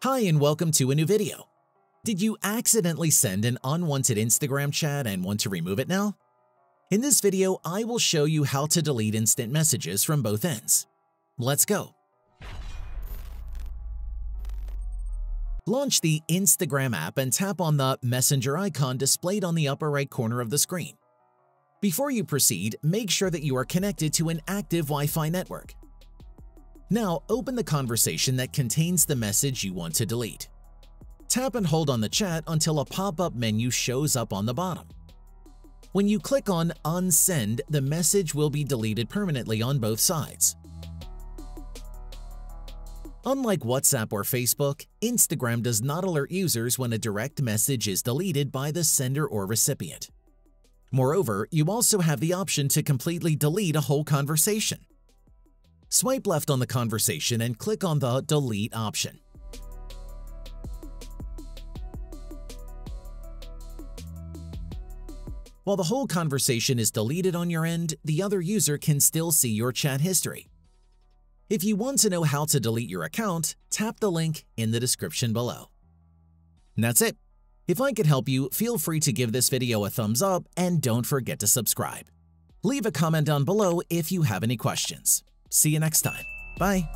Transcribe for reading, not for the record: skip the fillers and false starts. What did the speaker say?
Hi and welcome to a new video. Did you accidentally send an unwanted Instagram chat and want to remove it now? In this video, I will show you how to delete instant messages from both ends. Let's go. Launch the Instagram app and tap on the messenger icon displayed on the upper right corner of the screen. Before you proceed, make sure that you are connected to an active Wi-Fi network. Now, open the conversation that contains the message you want to delete. Tap and hold on the chat until a pop-up menu shows up on the bottom. When you click on Unsend, the message will be deleted permanently on both sides. Unlike WhatsApp or Facebook, Instagram does not alert users when a direct message is deleted by the sender or recipient. Moreover, you also have the option to completely delete a whole conversation. Swipe left on the conversation and click on the Delete option. While the whole conversation is deleted on your end, the other user can still see your chat history. If you want to know how to delete your account, tap the link in the description below. And that's it. If I could help you, feel free to give this video a thumbs up and don't forget to subscribe. Leave a comment down below if you have any questions. See you next time. Bye.